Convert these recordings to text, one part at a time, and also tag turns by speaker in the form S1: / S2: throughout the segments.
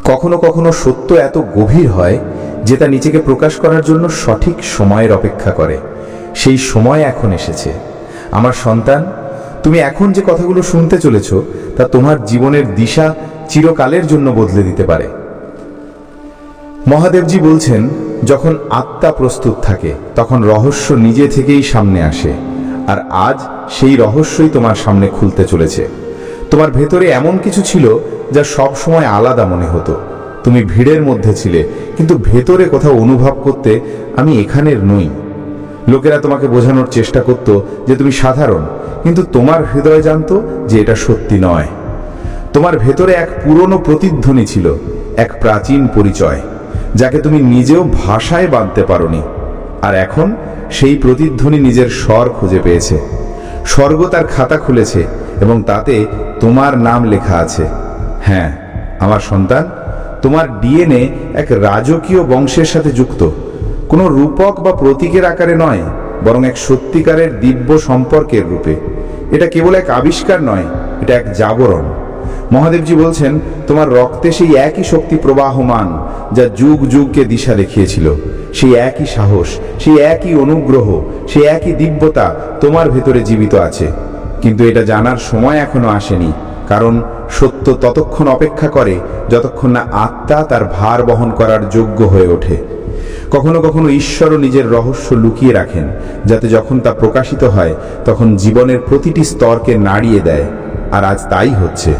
S1: কখনো কখনো সত্য এত গভীর হয় যে তা নিজেকে প্রকাশ করার জন্য সঠিক সময়ের অপেক্ষা করে। সেই সময় এখন এসেছে। আমার সন্তান, তুমি এখন যে কথাগুলো শুনতে চলেছ তা তোমার জীবনের দিশা চিরকালের জন্য বদলে দিতে পারে। মহাদেবজি বলছেন, যখন আত্মা প্রস্তুত থাকে তখন রহস্য নিজে থেকেই সামনে আসে। আর আজ সেই রহস্যই তোমার সামনে খুলতে চলেছে। তোমার ভেতরে এমন কিছু ছিল যা সব সময় আলাদা মনে হতো। তুমি ভিড়ের মধ্যে ছিলে, কিন্তু ভেতরে কোথাও অনুভব করতে, আমি এখানের নই। লোকেরা তোমাকে বোঝানোর চেষ্টা করত যে তুমি সাধারণ, কিন্তু তোমার হৃদয় জানতো যে এটা সত্যি নয়। তোমার ভেতরে এক পুরনো প্রতিধ্বনি ছিল, এক প্রাচীন পরিচয়, যাকে তুমি নিজেও ভাষায় বাঁধতে পারোনি। আর এখন সেই প্রতিধ্বনি নিজের স্বর খুঁজে পেয়েছে। স্বর্গ তার খাতা খুলেছে এবং তাতে তোমার নাম লেখা আছে। হ্যাঁ আমার সন্তান, তোমার ডিএনএ এক রাজকীয় বংশের সাথে যুক্ত। কোনো রূপক বা প্রতীকের আকারে নয়, বরং এক সত্যিকারের দিব্য সম্পর্কের রূপে। এটা কেবল এক আবিষ্কার নয়, এটা এক জাগরণ। মহাদেবজি বলছেন, তোমার রক্তে সেই একই শক্তি প্রবাহমান যা যুগ যুগকে দিশা দেখিয়েছিল। সেই একই সাহস, সেই একই অনুগ্রহ, সেই একই দিব্যতা তোমার ভেতরে জীবিত আছে। কিন্তু এটা জানার সময় এখনো আসেনি, কারণ সত্য ততক্ষণ অপেক্ষা করে যতক্ষণ না আত্মা তার ভার বহন করার যোগ্য হয়ে ওঠে। কখনো কখনো ঈশ্বরও নিজের রহস্য লুকিয়ে রাখেন, যাতে যখন তা প্রকাশিত হয় তখন জীবনের প্রতিটি স্তরকে নাড়িয়ে দেয়। আর আজ তাই হচ্ছে।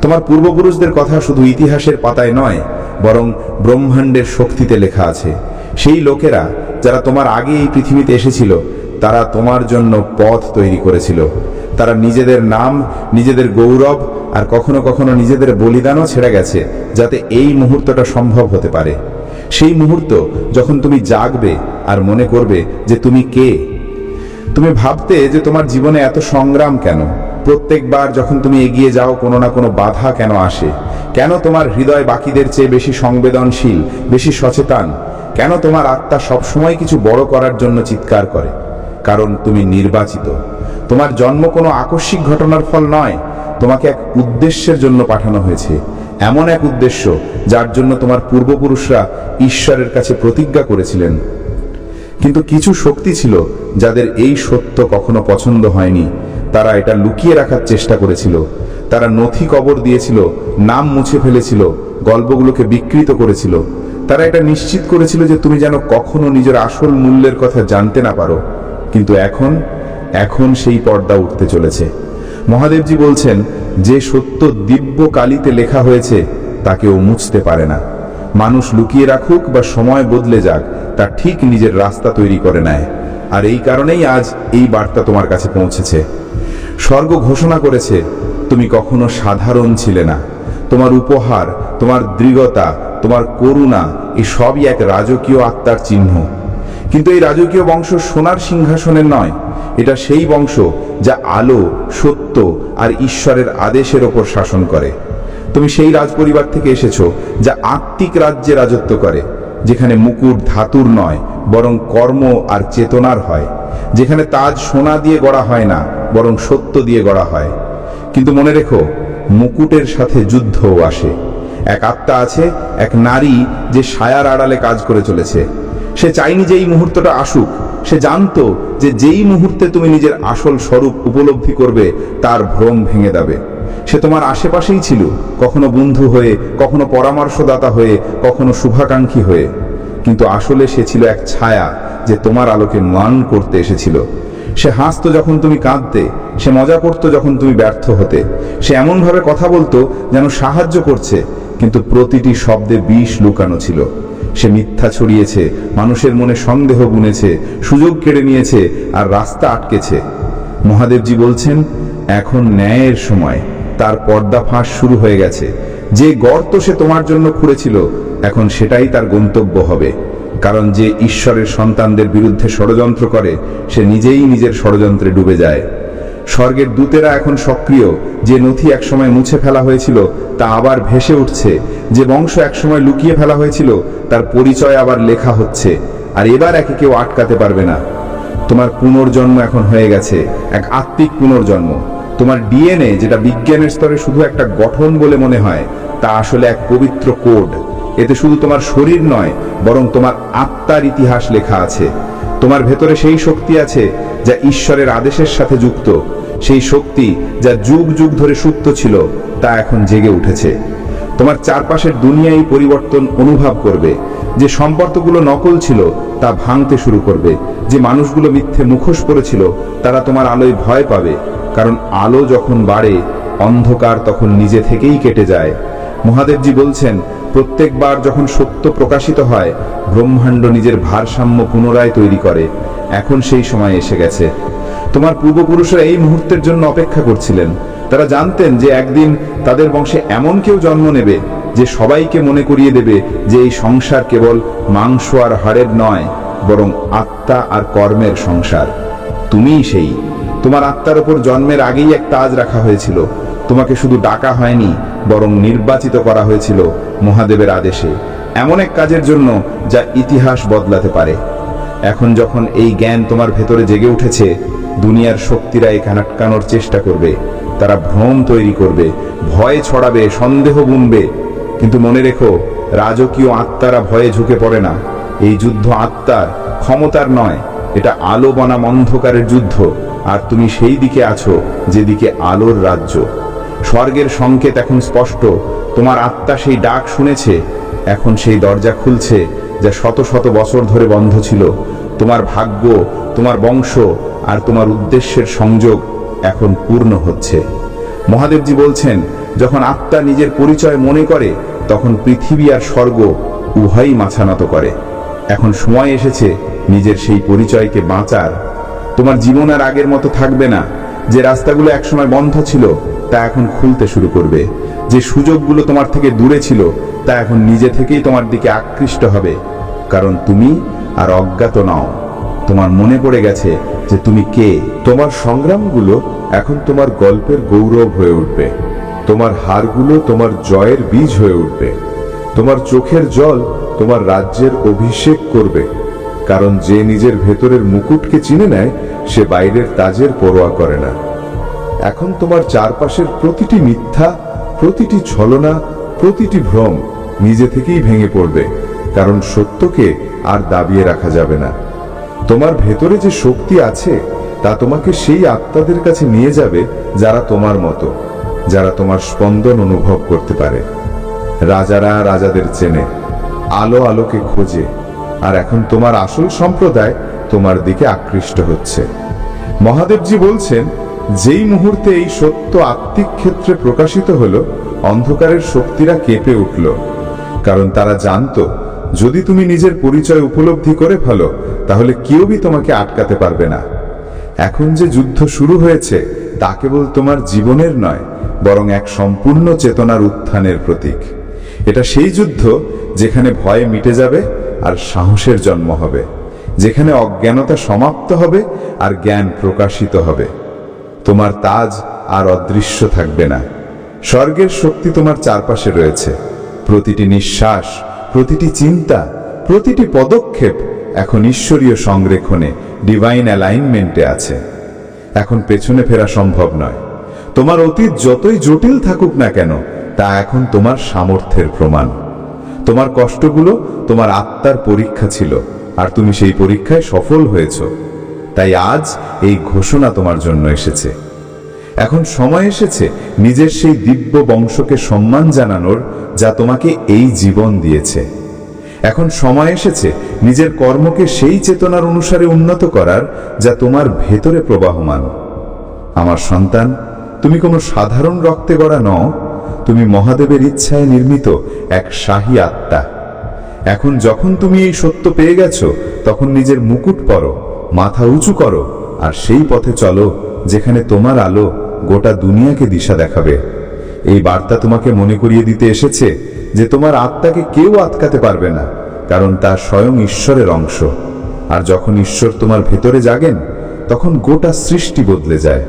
S1: তোমার পূর্বপুরুষদের কথা শুধু ইতিহাসের পাতায় নয়, বরং ব্রহ্মাণ্ডের শক্তিতে লেখা আছে। সেই লোকেরা যারা তোমার আগে এই পৃথিবীতে এসেছিল, তারা তোমার জন্য পথ তৈরি করেছিল। তারা নিজেদের নাম, নিজেদের গৌরব আর কখনো কখনো নিজেদের বলিদানও ছেড়ে গেছে, যাতে এই মুহূর্তটা সম্ভব হতে পারে। সেই মুহূর্ত যখন তুমি জাগবে আর মনে করবে যে তুমি কে। তুমি ভাবতে যে তোমার জীবনে এত সংগ্রাম কেন? প্রত্যেকবার যখন তুমি এগিয়ে যাও কোনো না কোনো বাধা কেন আসে? কেন তোমার হৃদয় বাকিদের চেয়ে বেশি সংবেদনশীল, বেশি সচেতন? কেন তোমার আত্মা সবসময় কিছু বড় করার জন্য চিৎকার করে? কারণ তুমি নির্বাচিত। তোমার জন্ম কোনো আকস্মিক ঘটনার ফল নয়, তোমাকে এক উদ্দেশ্যের জন্য পাঠানো হয়েছে। এমন এক উদ্দেশ্য যার জন্য তোমার পূর্বপুরুষরা ঈশ্বরের কাছে প্রতিজ্ঞা করেছিলেন। কিন্তু কিছু শক্তি ছিল যাদের এই সত্য কখনো পছন্দ হয়নি। তারা এটা লুকিয়ে রাখার চেষ্টা করেছিল। তারা নথি কবর দিয়েছিল, নাম মুছে ফেলেছিল, গল্পগুলোকে বিকৃত করেছিল। তারা এটা নিশ্চিত করেছিল যে তুমি যেন কখনো নিজের আসল মূল্যের কথা জানতে না পারো। কিন্তু এখন সেই পর্দা উঠতে চলেছে। মহাদেবজি বলছেন, যে সত্য দিব্য কালিতে লেখা হয়েছে তা কেউ মুছতে পারে না। মানুষ লুকিয়ে রাখুক বা সময় বদলে যাক, তা ঠিক নিজের রাস্তা তৈরি করে নেয়। আর এই কারণেই আজ এই বার্তা তোমার কাছে পৌঁছেছে। স্বর্গ ঘোষণা করেছে, তুমি কখনো সাধারণ ছিলে না। তোমার উপহার, তোমার দৃঢ়তা, তোমার করুণা, এই সবই এক রাজকীয় আত্মার চিহ্ন। কিন্তু এই রাজকীয় বংশ সোনার সিংহাসনের নয়। এটা সেই বংশ যা আলো, সত্য আর ঈশ্বরের আদেশের ওপর শাসন করে। তুমি সেই রাজপরিবার থেকে এসেছো যা আত্মিক রাজ্যে রাজত্ব করে, যেখানে মুকুট ধাতুর নয় বরং কর্ম আর চেতনার হয়, যেখানে তাজ সোনা দিয়ে গড়া হয় না বরং সত্য দিয়ে গড়া হয়। কিন্তু মনে রেখো, মুকুটের সাথে যুদ্ধও আসে। এক আত্মা আছে, এক নারী যে ছায়ার আড়ালে কাজ করে চলেছে। সে চায়নি যে এই মুহূর্তটা আসুক। সে জানতো যে যেই মুহূর্তে তুমি নিজের আসল স্বরূপ উপলব্ধি করবে, তার ভ্রম ভেঙে যাবে। সে তোমার আশেপাশেই ছিল, কখনো বন্ধু হয়ে, কখনো পরামর্শদাতা হয়ে, কখনো শুভাকাঙ্ক্ষী হয়ে। কিন্তু আসলে সে ছিল এক ছায়া যে তোমার আলোকে মান করতে এসেছিল। সে হাসতো যখন তুমি কাঁদতে, সে মজা করতো যখন তুমি ব্যর্থ হতে। সে এমনভাবে কথা বলতো যেন সাহায্য করছে, কিন্তু প্রতিটি শব্দে বিষ লুকানো ছিল। সে মিথ্যা ছড়িয়েছে, মানুষের মনে সন্দেহ বুনেছে, সুযোগ কেড়ে নিয়েছে আর রাস্তা আটকেছে। মহাদেবজি বলছেন, এখন ন্যায়ের সময়। তার পর্দা ফাঁস শুরু হয়ে গেছে। যে গর্ত সে তোমার জন্য খুঁড়েছিল, এখন সেটাই তার গন্তব্য হবে। কারণ যে ঈশ্বরের সন্তানদের বিরুদ্ধে ষড়যন্ত্র করে, সে নিজেই নিজের ষড়যন্ত্রে ডুবে যায়। স্বর্গের দূতেরা এখন সক্রিয়। যে নথি একসময় মুছে ফেলা হয়েছিল তা আবার ভেসে উঠছে। যে বংশ একসময় লুকিয়ে ফেলা হয়েছিল তার পরিচয় আবার লেখা হচ্ছে। আর এবার একে কেউ আটকাতে পারবে না। তোমার পুনর্জন্ম এখন হয়ে গেছে, এক আত্মিক পুনর্জন্ম। তোমার ডিএনএ, যেটা বিজ্ঞানের স্তরে শুধু একটা গঠন বলে মনে হয়, তা আসলে এক পবিত্র কোড। এতে শুধু তোমার শরীর নয়, বরং তোমার আত্মার ইতিহাস লেখা আছে। তোমার ভেতরে সেই শক্তি আছে যা ঈশ্বরের আদেশের সাথে যুক্ত। সেই শক্তি যা যুগ যুগ ধরে সুপ্ত ছিল, তা এখন জেগে উঠেছে। তোমার চারপাশের দুনিয়াই পরিবর্তন অনুভব করবে। যে সম্পর্কগুলো নকল ছিল তা ভাঙতে শুরু করবে। যে মানুষগুলো মিথ্যে মুখোশ পরেছিল তারা তোমার আলোয় ভয় পাবে, কারণ আলো যখন বাড়ে, অন্ধকার তখন নিজে থেকেই কেটে যায়। মহাদেবজি বলছেন, প্রত্যেকবার যখন সত্য প্রকাশিত হয়, ব্রহ্মাণ্ড নিজের ভারসাম্য পুনরায় তৈরি করে। এখন সেই সময় এসে গেছে। তোমার পূর্বপুরুষরা এই মুহূর্তের জন্য অপেক্ষা করছিলেন। তারা জানতেন যে একদিন তাদের বংশে এমন কেউ জন্ম নেবে যে সবাইকে মনে করিয়ে দেবে যে এই সংসার কেবল মাংস আর হাড়ের নয়, বরং আত্মা আর কর্মের সংসার। তুমিই সেই। তোমার আত্মার উপর জন্মের আগেই এক তাজ রাখা হয়েছিল। তোমাকে শুধু ডাকা হয়নি, বরং নির্বাচিত করা হয়েছিল মহাদেবের আদেশে, এমন এক কাজের জন্য যা ইতিহাস বদলাতে পারে। এখন যখন এই জ্ঞান তোমার ভেতরে জেগে উঠেছে, দুনিয়ার শক্তিরা এখানে আটকানোর চেষ্টা করবে। তারা ভ্রম তৈরি করবে, ভয় ছড়াবে, সন্দেহ বুনবে। কিন্তু মনে রেখো, রাজকীয় আত্মারা ভয়ে ঝুঁকে পড়ে না। এই যুদ্ধ আত্মার, ক্ষমতার নয়। এটা আলো বনাম অন্ধকারের যুদ্ধ। আর তুমি সেই দিকে আছো যেদিকে আলোর রাজ্য। স্বর্গের সংকেত এখন স্পষ্ট। তোমার আত্মা সেই ডাক শুনেছে। এখন সেই দরজা খুলছে যা শত শত বছর ধরে বন্ধ ছিল। তোমার ভাগ্য, তোমার বংশ আর তোমার উদ্দেশ্যের সংযোগ এখন পূর্ণ হচ্ছে। মহাদেবজি বলছেন, যখন আত্মা নিজের পরিচয় মনে করে, তখন পৃথিবী আর স্বর্গ উভয়ই মাথা নত করে। এখন সময় এসেছে নিজের সেই পরিচয়কে বাঁচার। তোমার জীবন আর আগের মতো থাকবে না। যে রাস্তাগুলো একসময় বন্ধ ছিল তা এখন খুলতে শুরু করবে। যে সুযোগগুলো তোমার থেকে দূরে ছিল তা এখন নিজে থেকেই তোমার দিকে আকৃষ্ট হবে। কারণ তুমি আর অজ্ঞাত নও। তোমার মনে পড়ে গেছে যে তুমি কে।
S2: তোমার সংগ্রামগুলো এখন তোমার গল্পের গৌরব হয়ে উঠবে। তোমার হারগুলো তোমার জয়ের বীজ হয়ে উঠবে। তোমার চোখের জল তোমার রাজ্যের অভিষেক করবে। কারণ যে নিজের ভেতরের মুকুটকে চিনে নেয়, সে বাইরের তাজের পরোয়া করে না। এখন তোমার চারপাশের প্রতিটি মিথ্যা, প্রতিটি ছলনা, প্রতিটি ভ্রম নিজে থেকেই ভেঙে পড়বে। কারণ সত্যকে আর দাবিয়ে রাখা যাবে না। তোমার ভেতরে যে শক্তি আছে তা তোমাকে সেই আত্মাদের কাছে নিয়ে যাবে যারা তোমার মতো, যারা তোমার স্পন্দন অনুভব করতে পারে। রাজারা রাজাদের চেনে, আলো আলোকে খোঁজে। আর এখন তোমার আসল সম্প্রদায় তোমার দিকে আকৃষ্ট হচ্ছে। মহাদেবজি বলছেন, যেই মুহূর্তে এই সত্য আত্মিক ক্ষেত্রে প্রকাশিত হলো, অন্ধকারের শক্তিরা কেঁপে উঠল। কারণ তারা জানতো, যদি তুমি নিজের পরিচয় উপলব্ধি করে ফেলো, তাহলে কেউই তোমাকে আটকাতে পারবে না। এখন যে যুদ্ধ শুরু হয়েছে তা কেবল তোমার জীবনের নয়, বরং এক সম্পূর্ণ চেতনার উত্থানের প্রতীক। এটা সেই যুদ্ধ যেখানে ভয় মিটে যাবে আর সাহসের জন্ম হবে, যেখানে অজ্ঞানতা সমাপ্ত হবে আর জ্ঞান প্রকাশিত হবে। তোমার তাজ আর অদৃশ্য থাকবে না। স্বর্গের শক্তি তোমার চারপাশে রয়েছে। প্রতিটি নিঃশ্বাস, প্রতিটি চিন্তা, প্রতিটি পদক্ষেপ এখন ঈশ্বরীয় সংরেখণে, ডিভাইন অ্যালাইনমেন্টে আছে। এখন পেছনে ফেরা সম্ভব নয়। তোমার অতীত যতই জটিল থাকুক না কেন, তা এখন তোমার সামর্থ্যের প্রমাণ। তোমার কষ্টগুলো তোমার আত্মার পরীক্ষা ছিল, আর তুমি সেই পরীক্ষায় সফল হয়েছ। তাই আজ এই ঘোষণা তোমার জন্য এসেছে। এখন সময় এসেছে নিজের সেই দিব্য বংশকে সম্মান জানানোর, যা তোমাকে এই জীবন দিয়েছে। এখন সময় এসেছে নিজের কর্মকে সেই চেতনার অনুসারে উন্নত করার, যা তোমার ভেতরে প্রবাহমান। আমার সন্তান, তুমি কোনো সাধারণ রক্তে গড়া নও। তুমি মহাদেবের ইচ্ছায় নির্মিত এক শাহী আত্মা। এখন যখন তুমি এই সত্য পেয়ে গেছো, তখন নিজের মুকুট পরো, মাথা উঁচু করো, আর সেই পথে চলো যেখানে তোমার আলো গোটা দুনিয়াকে দিশা দেখাবে। এই বার্তা তোমাকে মনে করিয়ে দিতে এসেছে যে তোমার আত্মাকে কেউ আটকাতে পারবে না, কারণ তা স্বয়ং ঈশ্বরের অংশ। আর যখন ঈশ্বর তোমার ভেতরে জাগেন, তখন গোটা সৃষ্টি বদলে যায়।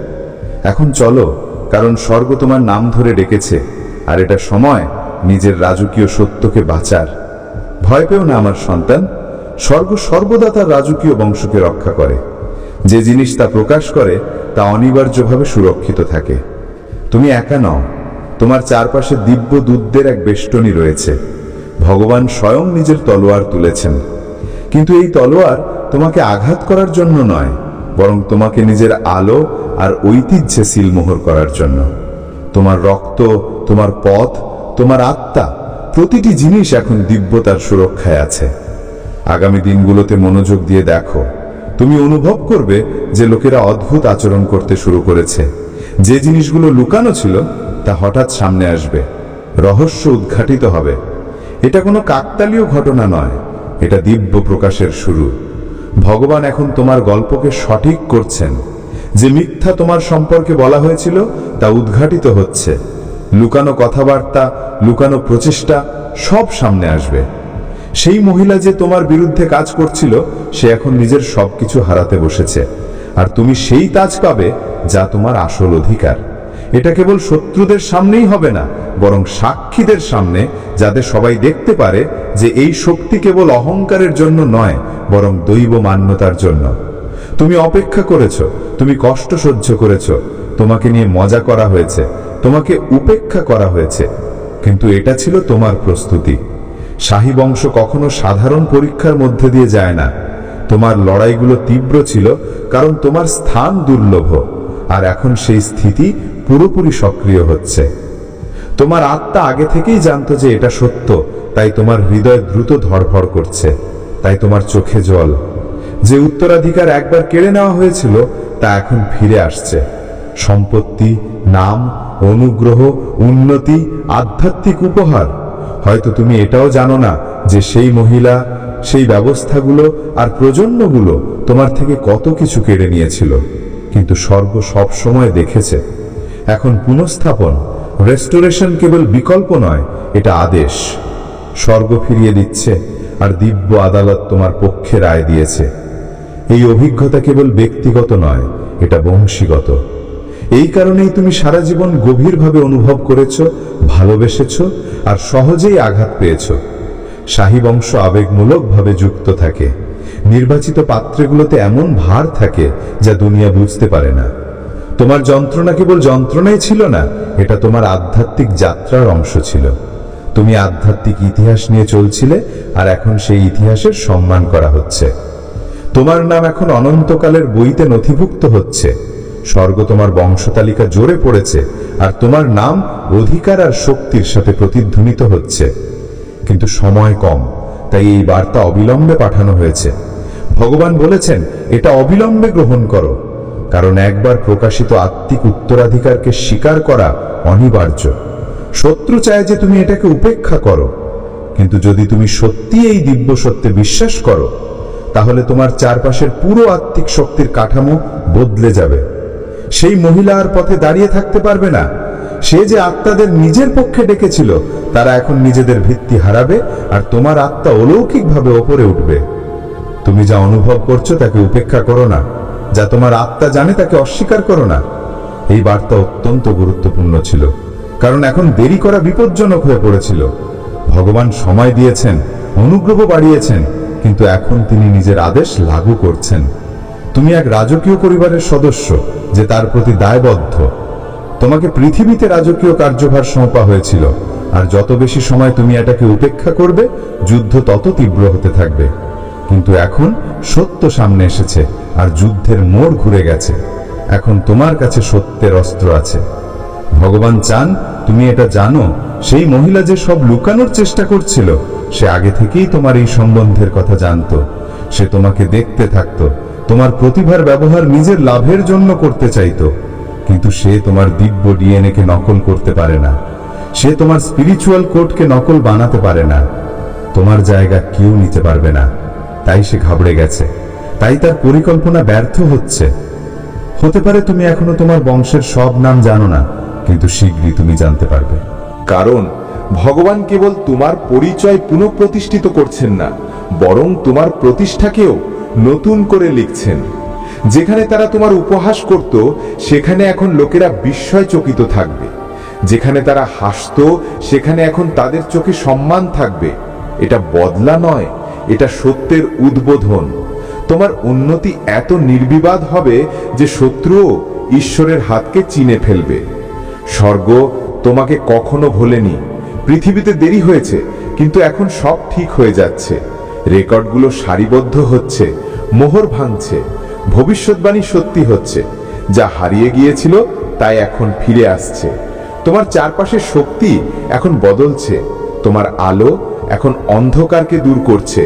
S2: এখন চলো, কারণ স্বর্গ তোমার নাম ধরে ডেকেছে, আর এটা সময় নিজের রাজকীয় সত্যকে বাঁচার। ভয় পেও না আমার সন্তান। স্বর্গ সর্বদা তার রাজকীয় বংশকে রক্ষা করে। যে জিনিস তা প্রকাশ করে তা অনিবার্যভাবে সুরক্ষিত থাকে। তুমি একা নও।
S1: তোমার চারপাশে দিব্য দূতদের এক বেষ্টনী রয়েছে। ভগবান স্বয়ং নিজের তলোয়ার তুলেছেন, কিন্তু এই তলোয়ার তোমাকে আঘাত করার জন্য নয়, বরং তোমাকে নিজের আলো আর ঐতিহ্যে সিলমোহর করার জন্য। তোমার রক্ত, তোমার পথ, তোমার আত্মা, প্রতিটি জিনিস এখন দিব্যতার সুরক্ষায় আছে। আগামী দিনগুলোতে মনোযোগ দিয়ে দেখো, তুমি অনুভব করবে যে লোকেরা অদ্ভুত আচরণ করতে শুরু করেছে। যে জিনিসগুলো লুকানো ছিল তা হঠাৎ সামনে আসবে, রহস্য উদ্ঘাটিত হবে। এটা কোনো কাকতালীয় ঘটনা নয়, এটা দিব্য প্রকাশের শুরু। ভগবান এখন তোমার গল্পকে সঠিক করছেন। যে মিথ্যা তোমার সম্পর্কে বলা হয়েছিল তা উদ্ঘাটিত হচ্ছে। লুকানো কথাবার্তা, লুকানো প্রচেষ্টা সব সামনে আসবে। সেই মহিলা যে তোমার বিরুদ্ধে কাজ করছিল, সে এখন নিজের সবকিছু হারাতে বসেছে, আর তুমি সেই তাজ পাবে যা তোমার আসল অধিকার। এটা কেবল শত্রুদের সামনেই হবে না, বরং সাক্ষীদের সামনে, যাতে সবাই দেখতে পারে যে এই শক্তি কেবল অহংকারের জন্য নয়, বরং দৈব মান্যতার জন্য। তুমি অপেক্ষা করেছ, তুমি কষ্ট সহ্য করেছ, তোমাকে নিয়ে মজা করা হয়েছে, তোমাকে উপেক্ষা করা হয়েছে, কিন্তু এটা ছিল তোমার প্রস্তুতি। শাহী বংশ কখনো সাধারণ পরীক্ষার মধ্যে দিয়ে যায় না। তোমার লড়াইগুলো তীব্র ছিল, কারণ তোমার স্থান দুর্লভ, আর এখন সেই স্থিতি পুরোপুরি সক্রিয় হচ্ছে। তোমার আত্মা আগে থেকেই জানতো যে এটা সত্য, তাই তোমার হৃদয় দ্রুত ধড়ফড় করছে, তাই তোমার চোখে জল। যে উত্তরাধিকার একবার কেড়ে নেওয়া হয়েছিল তা এখন ফিরে আসছে। সম্পত্তি, নাম, অনুগ্রহ, উন্নতি, আধ্যাত্মিক উপহার। হয়তো তুমি এটাও জানো না যে সেই মহিলা, সেই ব্যবস্থাগুলো আর প্রজন্মগুলো তোমার থেকে কত কিছু কেড়ে নিয়েছিল, কিন্তু স্বর্গ সব সময় দেখেছে। এখন পুনঃস্থাপন, রেস্টোরেশন কেবল বিকল্প নয়, এটা আদেশ। স্বর্গ ফিরিয়ে দিচ্ছে, আর দিব্য আদালত তোমার পক্ষে রায় দিয়েছে। এই অভিজ্ঞতা কেবল ব্যক্তিগত নয়, এটা বংশীগত। এই কারণেই তুমি সারা জীবন গভীরভাবে অনুভব করেছ, ভালোবেসেছ, আর সহজেই আঘাত পেয়েছ। শাহী বংশ আবেগমূলকভাবে যুক্ত থাকে। নির্বাচিত পাত্রগুলোতে এমন ভার থাকে যা দুনিয়া বুঝতে পারে না। তোমার যন্ত্রণা কেবল যন্ত্রণাই ছিল না, এটা তোমার আধ্যাত্মিক যাত্রার অংশ ছিল। তুমি আধ্যাত্মিক ইতিহাস নিয়ে চলছিলে, আর এখন সেই ইতিহাসের সম্মান করা হচ্ছে। তোমার নাম এখন অনন্তকালের বইতে নথিভুক্ত হচ্ছে। স্বর্গ তোমার বংশতালিকা জোরে পড়েছে, আর তোমার নাম অধিকার আর শক্তির সাথে প্রতিধ্বনিত হচ্ছে। কিন্তু সময় কম, তাই এই বার্তা অবিলম্বে পাঠানো হয়েছে। ভগবান বলেছেন, এটা অবিলম্বে গ্রহণ করো, কারণ একবার প্রকাশিত আত্মিক উত্তরাধিকারকে স্বীকার করা অনিবার্য। শত্রু চায় যে তুমি এটাকে উপেক্ষা করো, কিন্তু যদি তুমি সত্যি এই দিব্য সত্যে বিশ্বাস করো, তাহলে তোমার চারপাশের পুরো আত্মিক শক্তির কাঠামো বদলে যাবে। সেই মহিলা আর পথে দাঁড়িয়ে থাকতে পারবে না। সে যে আত্মাদের নিজের পক্ষে ডেকেছিল, তারা এখন নিজেদের ভিত্তি হারাবে, আর তোমার আত্মা অলৌকিকভাবে ওপরে উঠবে। তুমি যা অনুভব করছো তাকে উপেক্ষা করো না, যা তোমার আত্মা জানে তাকে অস্বীকার করো না। এই বার্তা অত্যন্ত গুরুত্বপূর্ণ ছিল, কারণ এখন দেরি করা বিপজ্জনক হয়ে পড়েছিল। ভগবান সময় দিয়েছেন, অনুগ্রহ বাড়িয়েছেন, কিন্তু এখন তিনি নিজের আদেশ লাগু করছেন। তুমি এক রাজকীয় পরিবারের সদস্য, যে তার প্রতি দায়বদ্ধ। তোমাকে পৃথিবীতে রাজকীয় কার্যভার সঁপা হয়েছিল, আর যত বেশি সময় তুমি এটাকে উপেক্ষা করবে, যুদ্ধ তত তীব্র হতে থাকবে। কিন্তু এখন সত্য সামনে এসেছে, আর যুদ্ধের মোড় ঘুরে গেছে। এখন তোমার কাছে সত্যের অস্ত্র আছে। ভগবান চান তুমি এটা জানো, সেই মহিলা যে সব লুকানোর চেষ্টা করছিল, সে আগে থেকেই তোমার এই সম্বন্ধের কথা জানতো। সে তোমাকে দেখতে থাকতো, তোমার প্রতিভার ব্যবহার নিজের লাভের জন্য করতে চাইতো, কিন্তু সে তোমার দিব্য ডিএনএকে নকল করতে পারে না। সে তোমার স্পিরিচুয়াল কোডকে নকল বানাতে পারে না। তোমার জায়গা কেউ নিতে পারবে না, তাই সে ঘাবড়ে গেছে। তাই তার পরিকল্পনা ব্যর্থ হচ্ছে। হতে পারে তুমি এখনো তোমার বংশের সব নাম জানো না, কিন্তু শীঘ্রই তুমি জানতে পারবে।
S2: কারণ ভগবান কেবল তোমার পরিচয় পুনঃপ্রতিষ্ঠিত করছেন না, বরং তোমার প্রতিষ্ঠাকেও নতুন করে লিখছেন। যেখানে তারা তোমার উপহাস করত, সেখানে এখন লোকেরা বিস্ময়চকিত থাকবে। যেখানে তারা হাসত, সেখানে এখন তাদের চোখে সম্মান থাকবে। এটা বদলা নয়, এটা সত্যের উদ্বোধন। তোমার উন্নতি এত নির্বিবাদ হবে যে শত্রুও ঈশ্বরের হাতকে চিনে ফেলবে। স্বর্গ তোমাকে কখনো ভোলেনি। পৃথিবীতে দেরি হয়েছে, কিন্তু এখন সব ঠিক হয়ে যাচ্ছে। রেকর্ডগুলো সারিবদ্ধ হচ্ছে, মোহর ভাঙছে, ভবিষ্যৎবাণী সত্যি হচ্ছে। যা হারিয়ে গিয়েছিল তাই এখন ফিরে আসছে। তোমার চারপাশের শক্তি এখন বদলছে। তোমার আলো এখন অন্ধকারকে দূর করছে।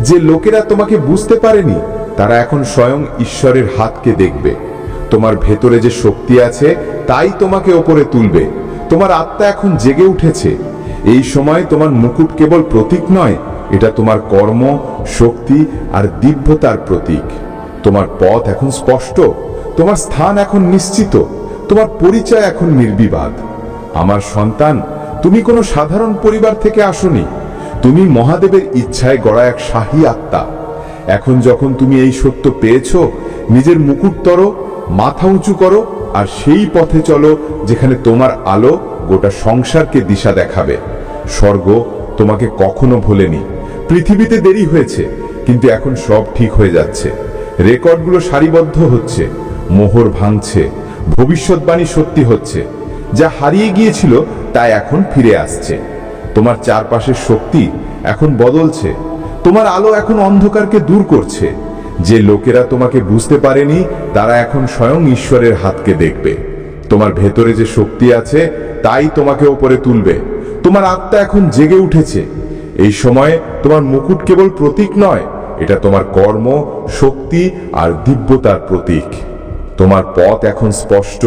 S2: যে লোকেরা তোমাকে বুঝতে পারেনি তারা এখন স্বয়ং ঈশ্বরের হাতকে দেখবে। তোমার ভেতরে যে শক্তি আছে তাই তোমাকে ওপরে তুলবে। তোমার আত্মা এখন জেগে উঠেছে। এই সময় তোমার মুকুট কেবল প্রতীক নয়, এটা তোমার কর্ম, শক্তি আর দিব্যতার প্রতীক। তোমার পথ এখন স্পষ্ট, তোমার স্থান এখন নিশ্চিত, তোমার পরিচয় এখন নির্বিবাদ। আমার সন্তান, তুমি কোনো সাধারণ পরিবার থেকে আসোনি। তুমি মহাদেবের ইচ্ছায় গড়া এক শাহী আত্মা। এখন যখন তুমি এই সত্য পেয়েছো, নিজের মুকুট তরো, মাথা উঁচু করো আর সেই পথে চলো যেখানে তোমার আলো গোটা সংসারকে দিশা দেখাবে। স্বর্গ তোমাকে কখনো ভোলেনি। পৃথিবীতে দেরি হয়েছে, কিন্তু এখন সব ঠিক হয়ে যাচ্ছে। রেকর্ডগুলো সারিবদ্ধ হচ্ছে, মোহর ভাঙছে, ভবিষ্যৎবাণী সত্যি হচ্ছে। যা হারিয়ে গিয়েছিল তা এখন ফিরে আসছে। তোমার চারপাশের শক্তি এখন বদলছে। তোমার আলো এখন অন্ধকারকে দূর করছে। যে লোকেরা তোমাকে বুঝতে পারেনি তারা এখন স্বয়ং ঈশ্বরের হাতকে দেখবে। তোমার ভেতরে যে শক্তি আছে তাই তোমাকে ওপরে তুলবে। তোমার আত্মা এখন জেগে উঠেছে। এই সময়ে তোমার মুকুট কেবল প্রতীক নয়, এটা তোমার কর্ম, শক্তি আর দিব্যতার প্রতীক। তোমার পথ এখন স্পষ্ট,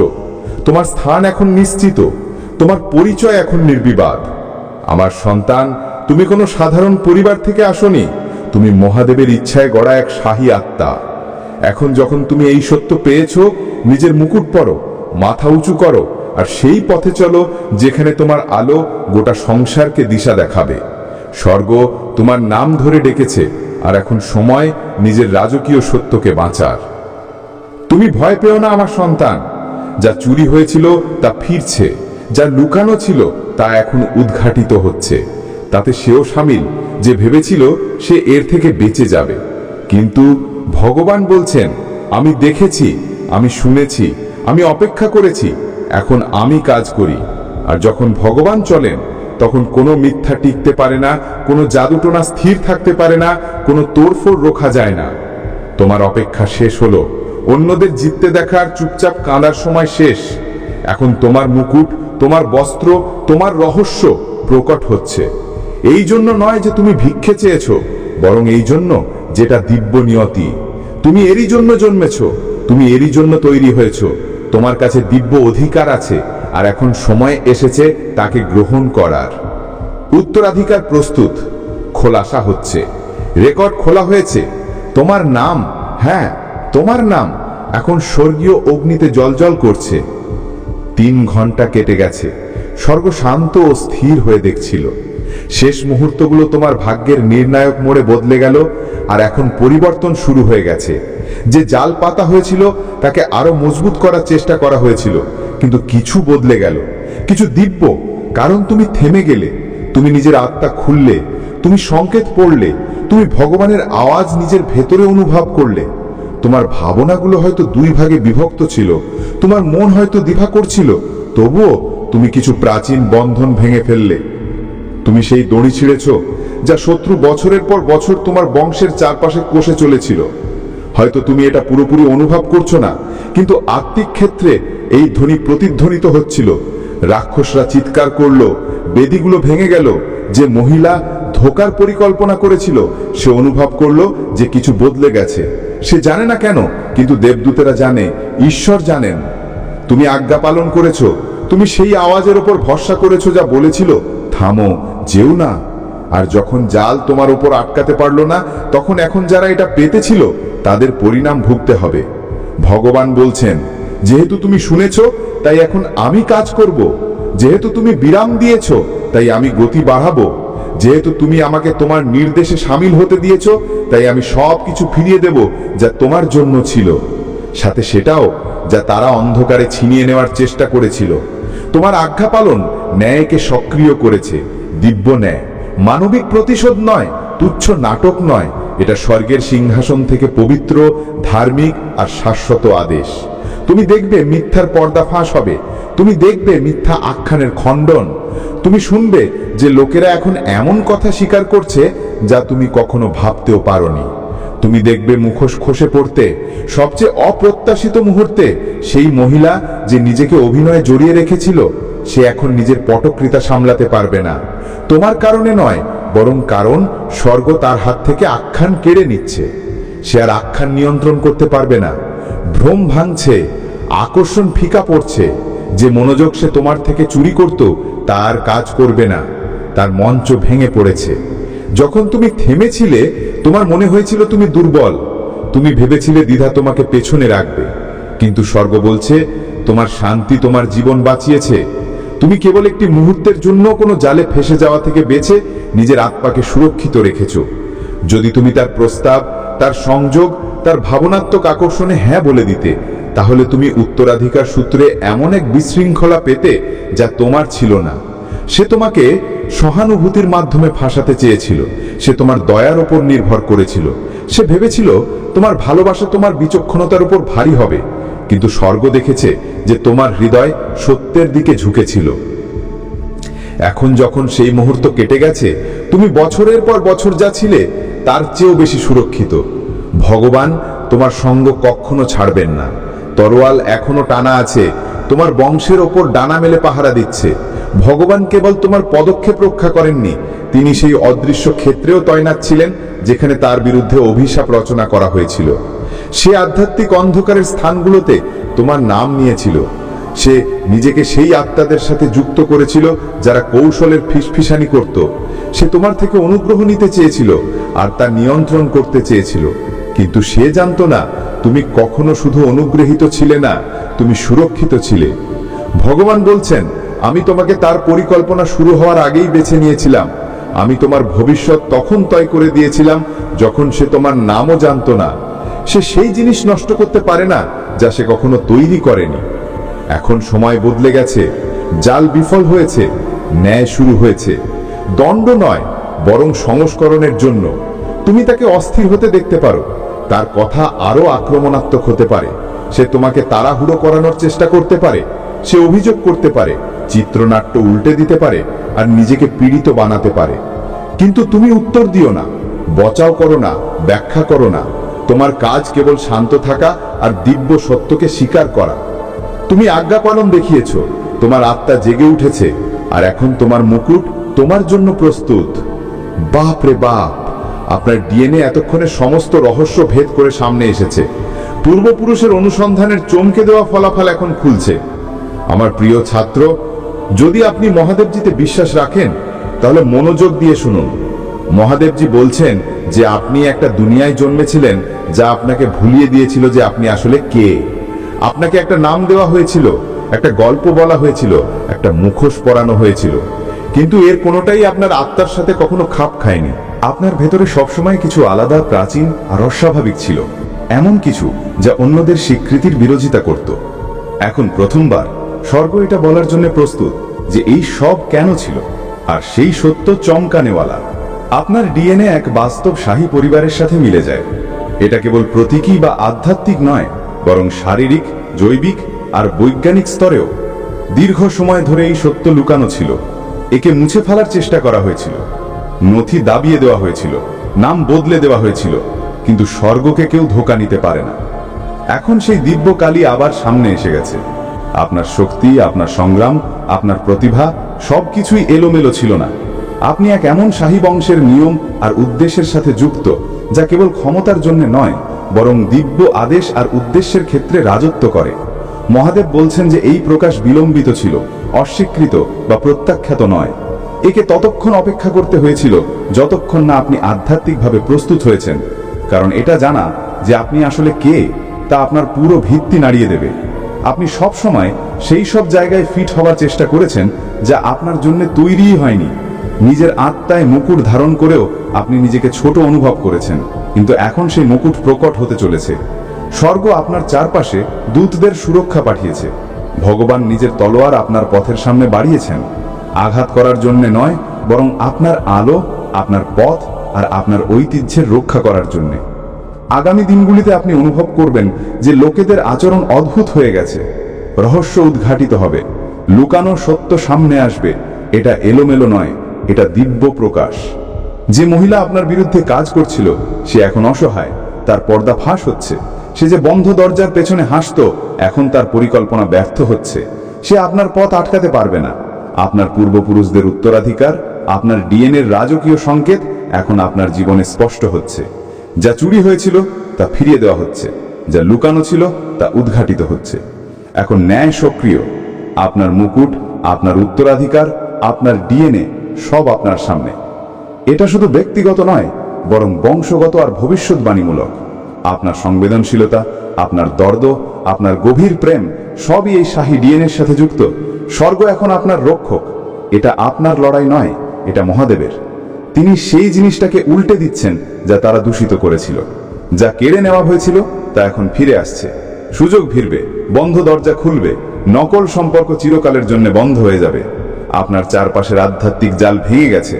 S2: তোমার স্থান এখন নিশ্চিত, তোমার পরিচয় এখন নির্বিবাদ। আমার সন্তান, তুমি কোনো সাধারণ পরিবার থেকে আসোনি। তুমি মহাদেবের ইচ্ছায় গড়া এক শাহী আত্মা। এখন যখন তুমি এই সত্য পেয়েছো, নিজের মুকুট পরো, মাথা উঁচু করো আর সেই পথে চলো যেখানে তোমার আলো গোটা সংসারকে দিশা দেখাবে। স্বর্গ তোমার নাম ধরে ডেকেছে, আর এখন সময় নিজের রাজকীয় সত্যকে বাঁচার। তুমি ভয় পেও না আমার সন্তান। যা চুরি হয়েছিল তা ফিরছে, যা লুকানো ছিল তা এখন উদ্ঘাটিত হচ্ছে। তাতে সেও সামিল যে ভেবেছিল সে এর থেকে বেঁচে যাবে। কিন্তু ভগবান বলছেন, আমি দেখেছি, আমি শুনেছি, আমি অপেক্ষা করেছি, এখন আমি কাজ করি। আর যখন ভগবান চলেন তখন কোনো মিথ্যা টিকতে পারে না, কোনো জাদুটোনা স্থির থাকতে পারে না, কোনো তোড়ফোড় রোখা যায় না। তোমার অপেক্ষা শেষ হলো। অন্যদের জিততে দেখার চুপচাপ কাঁদার সময় শেষ। এখন তোমার মুকুট, তোমার বস্ত্র, তোমার রহস্য প্রকট হচ্ছে। এই জন্য নয় যে তুমি ভিক্ষে চেয়েছো, বরং এই জন্য যেটা দিব্য নিয়তি। তুমি এরই জন্য জন্মেছো, তুমি এরই জন্য তৈরি হয়েছো। তোমার কাছে দিব্য অধিকার আছে, আর এখন সময় এসেছে তাকে গ্রহণ করার। উত্তরাধিকার প্রস্তুত, খোলাসা হচ্ছে, রেকর্ড খোলা হয়েছে। তোমার নাম, হ্যাঁ তোমার নাম এখন স্বর্গীয় অগ্নিতে জ্বলজ্বল করছে। 3 ঘন্টা কেটে গেছে। স্বর্গ শান্ত ও স্থির হয়ে দেখছিল। শেষ মুহূর্তগুলো তোমার ভাগ্যের নির্ণায়ক মোড়ে বদলে গেল, আর এখন পরিবর্তন শুরু হয়ে গেছে। যে জাল পাতা হয়েছিল তাকে আরো মজবুত করার চেষ্টা করা হয়েছিল, কিন্তু কিছু বদলে গেল, কিছু দিব্য। কারণ তুমি থেমে গেলে, তুমি নিজের আত্মা খুললে, তুমি সংকেত পড়লে, তুমি ভগবানের আওয়াজ নিজের ভেতরে অনুভব করলে। তোমার ভাবনাগুলো হয়তো 2 ভাগে বিভক্ত ছিল, তোমার মন হয়তো দ্বিধা করছিল, তবুও তুমি কিছু প্রাচীন বন্ধন ভেঙে ফেললে। তুমি সেই দড়ি ছিঁড়েছ যা শত্রু বছরের পর বছর তোমার বংশের চারপাশে কষে চলেছিল। হয়তো তুমি এটা পুরোপুরি অনুভব করছো না, কিন্তু আত্মিক ক্ষেত্রে এই ধ্বনি প্রতিধ্বনিত হচ্ছিল। রাক্ষসরা চিৎকার করলো, বেদিগুলো ভেঙে গেল। যে মহিলা ধোকার পরিকল্পনা করেছিল সে অনুভব করলো যে কিছু বদলে গেছে। সে জানে না কেন, কিন্তু দেবদূতেরা জানে, ঈশ্বর জানেন। তুমি আজ্ঞা পালন করেছো, তুমি সেই আওয়াজের উপর ভরসা করেছো যা বলেছিল, থামো, যেও না। আর যখন জাল তোমার উপর আটকাতে পারলো না, তখন এখন যারা এটা পেতেছিল তাদের পরিণাম ভুগতে হবে। ভগবান বলছেন, যেহেতু তুমি শুনেছো তাই এখন আমি কাজ করব। যেহেতু তুমি বিরাম দিয়েছো তাই আমি গতি বাড়াবো। যেহেতু তুমি আমাকে তোমার নির্দেশে সামিল হতে দিয়েছো তাই আমি সব কিছু ফিরিয়ে দেব যা তোমার জন্য ছিল, সাথে সেটাও যা তারা অন্ধকারে ছিনিয়ে নেওয়ার চেষ্টা করেছিল। তোমার আজ্ঞা পালন ন্যায়কে সক্রিয় করেছে, দিব্য ন্যায়, মানবিক প্রতিশোধ নয়, তুচ্ছ নাটক নয়। এটা স্বর্গের সিংহাসন থেকে পবিত্র, ধার্মিক আর শাশ্বত আদেশ।
S1: তুমি দেখবে মিথ্যার পর্দা ফাঁস হবে, তুমি দেখবে মিথ্যা আখ্যানের খণ্ডন, তুমি শুনবে যে লোকেরা এখন এমন কথা স্বীকার করছে যা তুমি কখনো ভাবতেও পারোনি। তুমি দেখবে মুখোশ খসে পড়তে, সবচেয়ে অপ্রত্যাশিত মুহূর্তে সেই মহিলা যে নিজেকে অভিনয়ে জড়িয়ে রেখেছিল সে এখন নিজের পটকৃতা সামলাতে পারবে না। তোমার কারণে নয়, বরং কারণ স্বর্গ তার হাত থেকে আখ্যান কেড়ে নিচ্ছে। সে আর আখ্যান নিয়ন্ত্রণ করতে পারবে না। ভ্রম ভাঙছে, আকর্ষণ ফিকা পড়ছে। যে মনোযোগ সে তোমার থেকে চুরি করত তার কাজ করবে না, তার মঞ্চ ভেঙে পড়েছে। যখন তুমি থেমেছিলে তোমার মনে হয়েছিল তুমি দুর্বল, তুমি ভেবেছিলে দ্বিধা তোমাকে পেছনে রাখবে, কিন্তু স্বর্গ বলছে তোমার শান্তি তোমার জীবন বাঁচিয়েছে। তুমি কেবল একটি মুহূর্তের জন্য কোনো জালে ফেসে যাওয়া থেকে বেঁচে নিজের আত্মাকে সুরক্ষিত রেখেছ। যদি তুমি তার প্রস্তাব, তার সংযোগ, তার ভাবনাত্মক আকর্ষণে হ্যাঁ বলে দিতে, তাহলে তুমি উত্তরাধিকার সূত্রে এমন এক বিশৃঙ্খলা পেতে যা তোমার ছিল না। সে তোমাকে সহানুভূতির মাধ্যমে ফাঁসাতে চেয়েছিল, সে তোমার দয়ার উপর নির্ভর করেছিল, সে ভেবেছিল তোমার ভালোবাসা তোমার বিচক্ষণতার উপর ভারী হবে, কিন্তু স্বর্গ দেখেছে যে তোমার হৃদয় সত্যের দিকে ঝুঁকেছিল। এখন যখন সেই মুহূর্ত কেটে গেছে, তুমি বছরের পর বছর যা ছিলে তার চেয়েও বেশি সুরক্ষিত। ভগবান তোমার সঙ্গ কখনো ছাড়বেন না। তরোয়াল এখনো টানা আছে, তোমার বংশের ওপর ডানা মেলে পাহারা দিচ্ছে। ভগবান কেবল তোমার পদক্ষেপ রক্ষা করেননি, তিনি সেই অদৃশ্য ক্ষেত্রেও তৈনাত ছিলেন যেখানে তার বিরুদ্ধে অভিশাপ রচনা করা হয়েছিল। সে আধ্যাত্মিক অন্ধকারের স্থানগুলোতে তোমার নাম নিয়েছিল। সে নিজেকে সেই আত্মাদের সাথে যুক্ত করেছিল যারা কৌশলের ফিসফিসানি করত। সে তোমার থেকে অনুগ্রহ নিতে চেয়েছিল আর তা নিয়ন্ত্রণ করতে চেয়েছিল, কিন্তু সে জানতো না তুমি কখনো শুধু অনুগ্রহীত ছিলে না, তুমি সুরক্ষিত ছিলে। ভগবান বলছেন, আমি তোমাকে তার পরিকল্পনা শুরু হওয়ার আগেই বেছে নিয়েছিলাম। আমি তোমার ভবিষ্যৎ তখন তয় করে দিয়েছিলাম যখন সে তোমার নামও জানতো না। সে সেই জিনিস নষ্ট করতে পারে না যা সে কখনো তৈরি করেনি। এখন সময় বদলে গেছে, জাল বিফল হয়েছে, ন্যায় শুরু হয়েছে। দণ্ড নয়, বরং সংস্করণের জন্য। তুমি তাকে অস্থির হতে দেখতে পারো, তার কথা আরো আক্রমণাত্মক হতে পারে। সে তোমাকে তাড়াহুড়ো করানোর চেষ্টা করতে পারে, সে অভিযোগ করতে পারে, চিত্রনাট্য উল্টে দিতে পারে আর নিজেকে পীড়িত বানাতে পারে। কিন্তু তুমি উত্তর দিও না, বচাও করো না, ব্যাখ্যা করো না। তোমার কাজ কেবল শান্ত থাকা আর দিব্য সত্যকে স্বীকার করা। তুমি আজ্ঞা পালন দেখিয়েছ, তোমার আত্মা জেগে উঠেছে, আর এখন তোমার মুকুট তোমার জন্য প্রস্তুত। বাপ রে বাপ, আপনার ডিএনএ এতক্ষণে সমস্ত রহস্য ভেদ করে সামনে এসেছে। পূর্বপুরুষের অনুসন্ধানের চমকে দেওয়া ফলাফল এখন খুলছে। আমার প্রিয় ছাত্র, যদি আপনি মহাদেবজিতে বিশ্বাস রাখেন তাহলে মনোযোগ দিয়ে শুনুন। মহাদেবজি বলছেন যে আপনি একটা দুনিয়ায় জন্মেছিলেন যা আপনাকে ভুলিয়ে দিয়েছিল যে আপনি আসলে কে। আপনাকে একটা নাম দেওয়া হয়েছিল, একটা গল্প বলা হয়েছিল, একটা মুখোশ পরানো হয়েছিল, কিন্তু এর কোনোটাই আপনার আত্মার সাথে কখনো খাপ খায়নি। আপনার ভেতরে সবসময় কিছু আলাদা, প্রাচীন আর অস্বাভাবিক ছিল, এমন কিছু যা অন্যদের স্বীকৃতির বিরোধিতা করত। এখন প্রথমবার স্বর্গ এটা বলার জন্য প্রস্তুত যে এই সব কেন ছিল, আর সেই সত্য চমকানেওয়ালা। আপনার ডিএনএ এক বাস্তব শাহী পরিবারের সাথে মিলে যায়। এটা কেবল প্রতীকী বা আধ্যাত্মিক নয়, বরং শারীরিক, জৈবিক আর বৈজ্ঞানিক স্তরেও। দীর্ঘ সময় ধরে এই সত্য লুকানো ছিল। একে মুছে ফেলার চেষ্টা করা হয়েছিল, নথি দাবিয়ে দেওয়া হয়েছিল, নাম বদলে দেওয়া হয়েছিল, কিন্তু স্বর্গকে কেউ ধোঁকা নিতে পারে না। এখন সেই দিব্য কালী আবার সামনে এসে গেছে। আপনার শক্তি, আপনার সংগ্রাম, আপনার প্রতিভা সবকিছুই এলোমেলো ছিল না। আপনি এক এমন শাহী বংশের নিয়ম আর উদ্দেশ্যের সাথে যুক্ত যা কেবল ক্ষমতার জন্য নয়, বরং দিব্য আদেশ আর উদ্দেশ্যের ক্ষেত্রে রাজত্ব করে। মহাদেব বলছেন যে এই প্রকাশ বিলম্বিত ছিল, অস্বীকৃত বা প্রত্যাখ্যাত নয়। একে ততক্ষণ অপেক্ষা করতে হয়েছিল যতক্ষণ না আপনি আধ্যাত্মিকভাবে প্রস্তুত হয়েছেন, কারণ এটা জানা যে আপনি আসলে কে তা আপনার পুরো ভিত্তি নাড়িয়ে দেবে। আপনি সব সময় সেই সব জায়গায় ফিট হওয়ার চেষ্টা করেছেন যা আপনার জন্য তৈরিই হয়নি। নিজের আত্মায় মুকুট ধারণ করেও আপনি নিজেকে ছোট অনুভব করেছেন, কিন্তু এখন সেই মুকুট প্রকট হতে চলেছে। স্বর্গ আপনার চারপাশে দূতদের সুরক্ষা পাঠিয়েছে। ভগবান নিজের তলোয়ার আপনার পথের সামনে বাড়িয়েছেন, আঘাত করার জন্য নয়, বরং আপনার আলো, আপনার পথ আর আপনার ঐতিহ্যের রক্ষা করার জন্য। আগামী দিনগুলিতে আপনি অনুভব করবেন যে লোকেদের আচরণ অদ্ভুত হয়ে গেছে। রহস্য উদ্ঘাটিত হবে, লুকানো সত্য সামনে আসবে। এটা এলোমেলো নয়, এটা দিব্য প্রকাশ। যে মহিলা আপনার বিরুদ্ধে কাজ করছিল সে এখন অসহায়, তার পর্দা ফাঁস হচ্ছে। সে যে বন্ধ দরজার পেছনে হাসতো, এখন তার পরিকল্পনা ব্যর্থ হচ্ছে। সে আপনার পথ আটকাতে পারবে না। আপনার পূর্বপুরুষদের উত্তরাধিকার, আপনার ডিএনএর রাজকীয় সংকেত এখন আপনার জীবনে স্পষ্ট হচ্ছে। যা চুরি হয়েছিল তা ফিরিয়ে দেওয়া হচ্ছে, যা লুকানো ছিল তা উদ্ঘাটিত হচ্ছে। এখন ন্যায় সক্রিয়। আপনার মুকুট, আপনার উত্তরাধিকার, আপনার ডিএনএ সব আপনার সামনে। এটা শুধু ব্যক্তিগত নয়, বরং বংশগত আর ভবিষ্যৎবাণীমূলক। আপনার সংবেদনশীলতা, আপনার দর্দ, আপনার গভীর প্রেম সবই এই শাহী ডিএনএর সাথে যুক্ত। স্বর্গ এখন আপনার রক্ষক। এটা আপনার লড়াই নয়, এটা মহাদেবের। তিনি সেই জিনিসটাকে উল্টে দিচ্ছেন যা তারা দূষিত করেছিল। যা কেড়ে নেওয়া হয়েছিল তা এখন ফিরে আসছে। সুযোগ ফিরবে, বন্ধ দরজা খুলবে, নকল সম্পর্ক চিরকালের জন্য বন্ধ হয়ে যাবে। আপনার চারপাশের আধ্যাত্মিক জাল ভেঙে গেছে।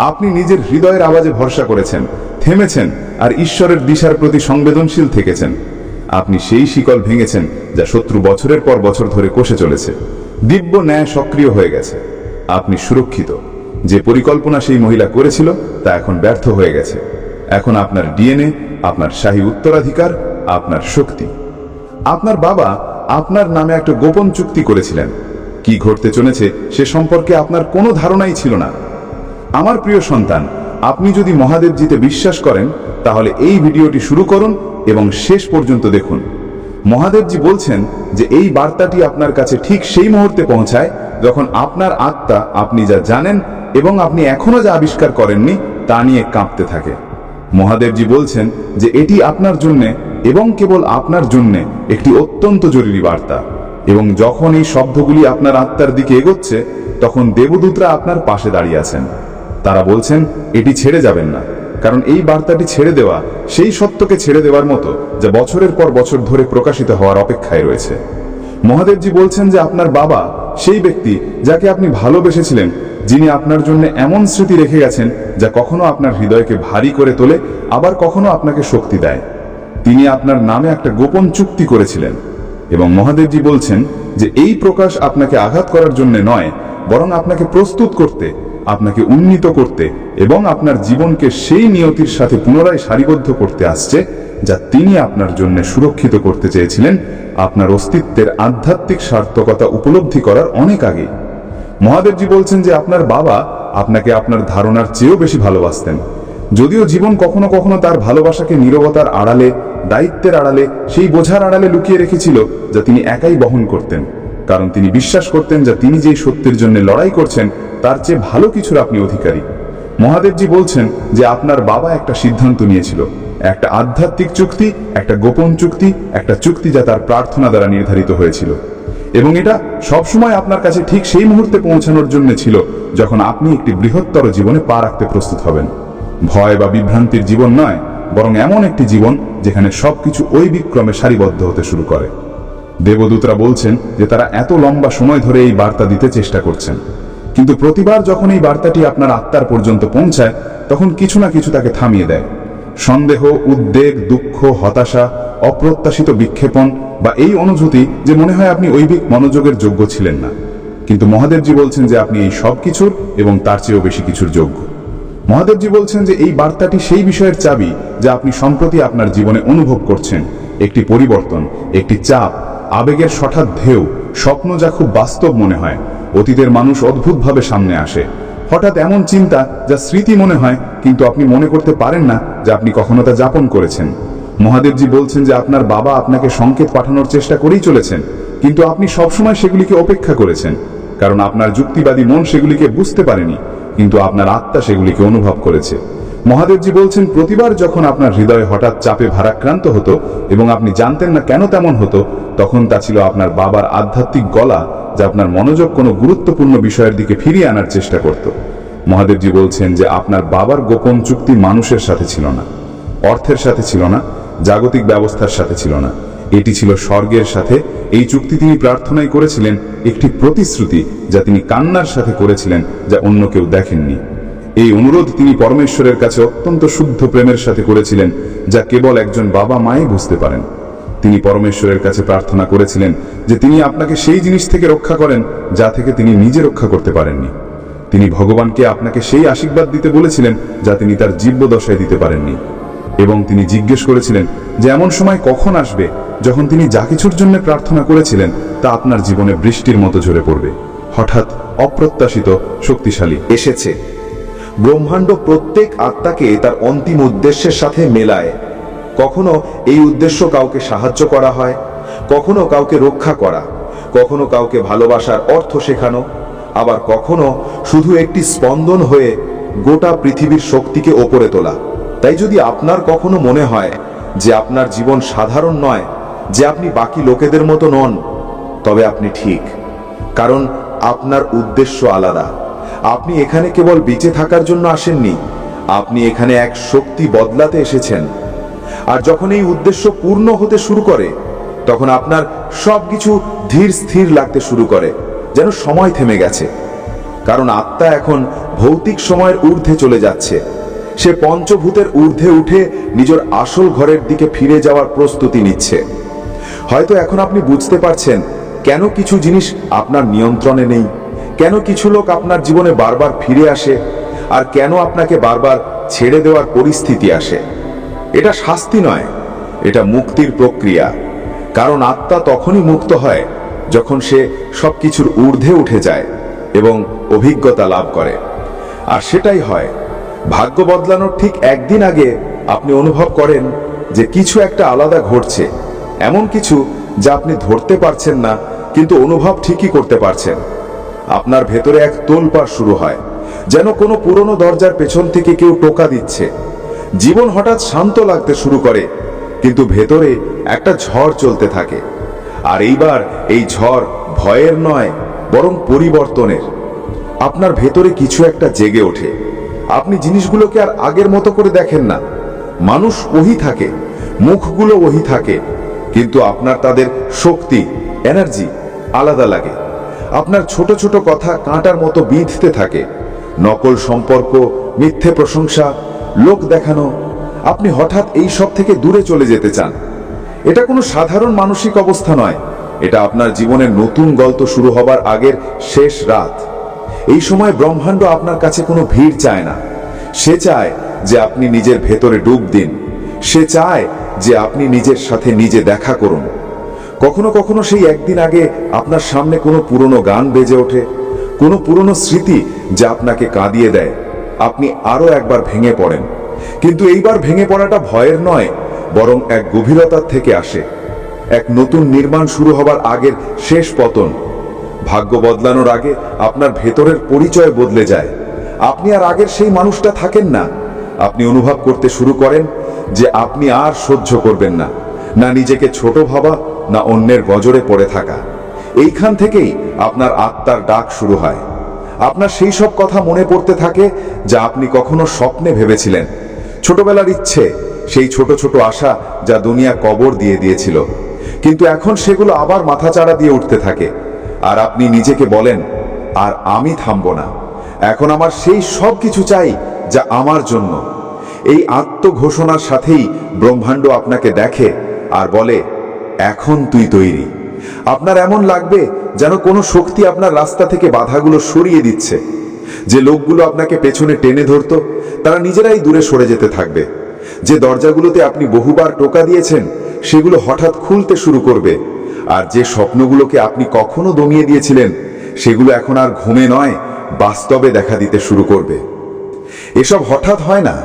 S1: আপনি নিজের হৃদয়ের আওয়াজে ভরসা করেছেন, থেমেছেন আর ঈশ্বরের দিশার প্রতি সংবেদনশীল থেকেছেন। আপনি সেই শিকল ভেঙেছেন যা শত্রু বছরের পর বছর ধরে কষে চলেছে। দিব্য ন্যায় সক্রিয় হয়ে গেছে। আপনি সুরক্ষিত। যে পরিকল্পনা সেই মহিলা করেছিল তা এখন ব্যর্থ হয়ে গেছে। এখন আপনার ডিএনএ, আপনার শাহী উত্তরাধিকার, আপনার শক্তি। আপনার বাবা আপনার নামে একটা গোপন চুক্তি করেছিলেন। কি ঘটতে চলেছে সে সম্পর্কে আপনার কোনো ধারণাই ছিল না। আমার প্রিয় সন্তান, আপনি যদি মহাদেবজিতে বিশ্বাস করেন তাহলে এই ভিডিওটি শুরু করুন এবং শেষ পর্যন্ত দেখুন। মহাদেবজি বলছেন যে এই বার্তাটি আপনার কাছে ঠিক সেই মুহূর্তে পৌঁছায় যখন আপনার আত্মা আপনি যা জানেন এবং আপনি এখনো যা আবিষ্কার করেননি তা নিয়ে কাঁপতে থাকে। মহাদেবজি বলছেন যে এটি আপনার জন্য এবং কেবল আপনার জন্য একটি অত্যন্ত জরুরি বার্তা। এবং যখন এই শব্দগুলি আপনার আত্মার দিকে এগোচ্ছে তখন দেবদূতরা আপনার পাশে দাঁড়িয়ে আছেন। তারা বলছেন এটি ছেড়ে যাবেন না, কারণ এই বার্তাটি ছেড়ে দেওয়া সেই সত্যকে ছেড়ে দেওয়ার মতো যা বছরের পর বছর ধরে প্রকাশিত হওয়ার অপেক্ষায় রয়েছে। মহাদেবজি বলছেন যে আপনার বাবা সেই ব্যক্তি যাকে আপনি ভালোবেসেছিলেন, যিনি আপনার জন্য এমন স্মৃতি রেখে গেছেন যা কখনো আপনার হৃদয়কে ভারী করে তোলে, আবার কখনো আপনাকে শক্তি দেয়। তিনি আপনার নামে একটা গোপন চুক্তি করেছিলেন এবং মহাদেবজি বলছেন যে এই প্রকাশ আপনাকে আঘাত করার জন্য নয়, বরং আপনাকে প্রস্তুত করতে, আপনাকে উন্নীত করতে এবং আপনার জীবনকে সেই নিয়তির সাথে পুনরায় সারিবদ্ধ করতে আসছে যা তিনি আপনার জন্য সুরক্ষিত করতে চেয়েছিলেন আপনার অস্তিত্বের আধ্যাত্মিক সার্থকতা উপলব্ধি করার অনেক আগে। মহাদেবজি বলছেন যে আপনার বাবা আপনাকে আপনার ধারণার চেয়েও বেশি ভালোবাসতেন। যদিও জীবন কখনো কখনো তার ভালোবাসাকে নীরবতার আড়ালে, দায়িত্বের আড়ালে, সেই বোঝার আড়ালে লুকিয়ে রেখেছিল যা তিনি একাই বহন করতেন, কারণ তিনি বিশ্বাস করতেন যে তিনি যেই সত্যের জন্য লড়াই করছেন তার চেয়ে ভালো কিছুর আপনি অধিকারী। মহাদেবজি বলছেন যে আপনার বাবা একটা সিদ্ধান্ত নিয়েছিল, একটা আধ্যাত্মিক চুক্তি, একটা গোপন চুক্তি, একটা চুক্তি যা তার প্রার্থনা দ্বারা নির্ধারিত হয়েছিল। এবং এটা সবসময় আপনার কাছে ঠিক সেই মুহূর্তে পৌঁছানোর জন্য ছিল যখন আপনি একটি বৃহত্তর জীবনে পা রাখতে প্রস্তুত হবেন। ভয় বা বিভ্রান্তির জীবন নয়, বরং এমন একটি জীবন যেখানে সবকিছু ওই বিক্রমে সারিবদ্ধ হতে শুরু করে। দেবদূতরা বলছেন যে তারা এত লম্বা সময় ধরে এই বার্তা দিতে চেষ্টা করছেন, কিন্তু প্রতিবার যখন এই বার্তাটি আপনার আত্মার পর্যন্ত পৌঁছায় তখন কিছু না কিছু তাকে থামিয়ে দেয়। সন্দেহ, উদ্বেগ, দুঃখ, হতাশা, অপ্রত্যাশিত বিক্ষেপণ বা এই অনুভূতি যে মনে হয় আপনি ঐবিক মনোযোগের যোগ্য ছিলেন না। কিন্তু মহাদেবজি বলছেন যে আপনি এই সব কিছুর এবং তার চেয়েও বেশি কিছুর যোগ্য। মহাদেবজি বলছেন যে এই বার্তাটি সেই বিষয়ের চাবি যা আপনি সম্প্রতি আপনার জীবনে অনুভব করছেন, একটি পরিবর্তন, একটি চাপ, আবেগের হঠাৎ ঢেউ, স্বপ্ন যা খুব বাস্তব মনে হয়, অতীতের মানুষ অদ্ভুতভাবে সামনে আসে, হঠাৎ এমন চিন্তা যা স্মৃতি মনে হয় কিন্তু আপনি মনে করতে পারেন না যে আপনি কখনো তা যাপন করেছেন। মহাদেবজি বলছেন যে আপনার বাবা আপনাকে সংকেত পাঠানোর চেষ্টা করেই চলেছেন, কিন্তু আপনি সবসময় সেগুলিকে উপেক্ষা করেছেন, কারণ আপনার যুক্তিবাদী মন সেগুলিকে বুঝতে পারেনি, কিন্তু আপনার আত্মা সেগুলিকে অনুভব করেছে। মহাদেবজি বলছেন প্রতিবার যখন আপনার হৃদয় হঠাৎ চাপে ভারাক্রান্ত হতো এবং আপনি জানতেন না কেন তেমন হতো, তখন তা ছিল আপনার বাবার আধ্যাত্মিক গলা যা আপনার মনোযোগ কোনো গুরুত্বপূর্ণ বিষয়ের দিকে ফিরিয়ে আনার চেষ্টা করত। মহাদেবজি বলছেন যে আপনার বাবার গোপন চুক্তি মানুষের সাথে ছিল না, অর্থের সাথে ছিল না, জাগতিক ব্যবস্থার সাথে ছিল না, এটি ছিল স্বর্গের সাথে। এই চুক্তি তিনি প্রার্থনায় করেছিলেন, একটি প্রতিশ্রুতি যা তিনি কান্নার সাথে করেছিলেন, যা অন্য কেউ দেখেননি।
S3: এই অনুরোধ তিনি পরমেশ্বরের কাছে অত্যন্ত শুদ্ধ প্রেমের সাথে করেছিলেন, যা কেবল একজন বাবা মাই বুঝতে পারেন। তিনি পরমেশ্বরের কাছে প্রার্থনা করেছিলেন যে তিনি আপনাকে সেই জিনিস থেকে রক্ষা করেন যা থেকে তিনি নিজে রক্ষা করতে পারেননি। তিনি ভগবানকে আপনাকে সেই আশীর্বাদ দিতে বলেছিলেন যা তিনি তার জীবদ্দশায় দিতে পারেননি। এবং তিনি জিজ্ঞেস করেছিলেন যে এমন সময় কখন আসবে যখন তিনি যা কিছুর জন্য প্রার্থনা করেছিলেন তা আপনার জীবনে বৃষ্টির মতো ঝরে পড়বে, হঠাৎ, অপ্রত্যাশিত, শক্তিশালী।
S1: এসেছে। ব্রহ্মাণ্ড প্রত্যেক আত্মাকে তার অন্তিম উদ্দেশ্যের সাথে মেলায়। কখনো এই উদ্দেশ্য কাউকে সাহায্য করা হয়, কখনো কাউকে রক্ষা করা, কখনো কাউকে ভালোবাসার অর্থ শেখানো, আবার কখনো শুধু একটি স্পন্দন হয়ে গোটা পৃথিবীর শক্তিকে ওপরে তোলা। তাই যদি আপনার কখনো মনে হয় যে আপনার জীবন সাধারণ নয়, যে আপনি বাকি লোকেদের মতো নন, তবে আপনি ঠিক, কারণ আপনার উদ্দেশ্য আলাদা। আপনি এখানে কেবল বেঁচে থাকার জন্য আসেননি, আপনি এখানে এক শক্তি বদলাতে এসেছেন। আর যখন এই উদ্দেশ্য পূর্ণ হতে শুরু করে, তখন আপনার সবকিছু ধীর স্থির লাগতে শুরু করে, যেন সময় থেমে গেছে। কারণ আত্মা এখন ভৌতিক সময়ের ঊর্ধ্বে চলে যাচ্ছে। সে পঞ্চভূতের ঊর্ধ্বে উঠে নিজের আসল ঘরের দিকে ফিরে যাওয়ার প্রস্তুতি নিচ্ছে। হয়তো এখন আপনি বুঝতে পারছেন কেন কিছু জিনিস আপনার নিয়ন্ত্রণে নেই, কেন কিছু লোক আপনার জীবনে বারবার ফিরে আসে, আর কেন আপনাকে বারবার ছেড়ে দেওয়ার পরিস্থিতি আসে। এটা শাস্তি নয়, এটা মুক্তির প্রক্রিয়া। কারণ আত্মা তখনই মুক্ত হয় যখন সে সবকিছুর ঊর্ধ্বে উঠে যায় এবং অভিজ্ঞতা লাভ করে। আর সেটাই হয়। ভাগ্য বদলানোর ঠিক একদিন আগে আপনি অনুভব করেন যে কিছু একটা আলাদা ঘটছে, এমন কিছু যা আপনি ধরতে পারছেন না, কিন্তু অনুভব ঠিকই করতে পারছেন। আপনার ভেতরে এক তোলপাড় শুরু হয়, যেন কোনো পুরনো দরজার পেছন থেকে কেউ টোকা দিচ্ছে। জীবন হঠাৎ শান্ত লাগতে শুরু করে, কিন্তু ভেতরে একটা ঝড় চলতে থাকে। আর এইবার এই ঝড় ভয়ের নয়, বরং পরিবর্তনের। আপনার ভেতরে কিছু একটা জেগে ওঠে। আপনি জিনিসগুলোকে আর আগের মতো করে দেখেন না। মানুষ ওহি থাকে, মুখগুলো ওহি থাকে, কিন্তু আপনার তাদের শক্তি, এনার্জি আলাদা লাগে। আপনার ছোট ছোট কথা কাঁটার মতো বিঁধতে থাকে। নকল সম্পর্ক, মিথ্যে প্রশংসা, লোক দেখানো। আপনি হঠাৎ এই সব থেকে দূরে চলে যেতে চান। এটা কোনো সাধারণ মানসিক অবস্থা নয়, এটা আপনার জীবনের নতুন গল্প শুরু হবার আগের শেষ রাত। এই সময় ব্রহ্মাণ্ড আপনার কাছে কোনো ভিড় চায় না। সে চায় যে আপনি নিজের ভেতরে ডুব দিন। সে চায় যে আপনি নিজের সাথে নিজে দেখা করুন। কখনো কখনো সেই একদিন আগে আপনার সামনে কোনো পুরনো গান বেজে ওঠে, কোনো পুরনো স্মৃতি যা আপনাকে কাঁদিয়ে দেয়। আপনি আরো একবার ভেঙে পড়েন, কিন্তু এইবার ভেঙে পড়াটা ভয়ের নয়, বরং এক গভীরতার থেকে আসে। এক নতুন নির্মাণ শুরু হবার আগের শেষ পতন। ভাগ্য বদলানোর আগে আপনার ভেতরের পরিচয় বদলে যায়। আপনি আর আগের সেই মানুষটা থাকেন না। আপনি অনুভব করতে শুরু করেন যে আপনি আর সহ্য করবেন না, না নিজেকে ছোট ভাবা, না অন্যের গজরে পড়ে থাকা। এইখান থেকেই আপনার আত্মার ডাক শুরু হয়। আপনার সেই সব কথা মনে পড়তে থাকে যা আপনি কখনো স্বপ্নে ভেবেছিলেন। ছোটবেলার ইচ্ছে, সেই ছোট ছোট আশা যা দুনিয়া কবর দিয়ে দিয়েছিল, কিন্তু এখন সেগুলো আবার মাথাচাড়া দিয়ে উঠতে থাকে। আর আপনি নিজেকে বলেন, আর আমি থামবো না। এখন আমার সেই সব কিছু চাই যা আমার জন্য। এই আত্মঘোষণার সাথেই ব্রহ্মাণ্ড আপনাকে দেখে আর বলে, এখন তুই তৈরি। আপনার এমন লাগবে যেন কোনো শক্তি আপনার রাস্তা থেকে বাধাগুলো সরিয়ে দিচ্ছে। যে লোকগুলো আপনাকে পেছনে টেনে ধরতো, তারা নিজেরাই দূরে সরে যেতে থাকবে। যে দরজাগুলোতে আপনি বহুবার টোকা দিয়েছেন, সেগুলো হঠাৎ খুলতে শুরু করবে। আর যে স্বপ্নগুলোকে আপনি কখনো দমিয়ে দিয়েছিলেন, সেগুলো এখন আর ঘুমে নয়, বাস্তবে দেখা দিতে শুরু করবে। এসব হঠাৎ হয় না,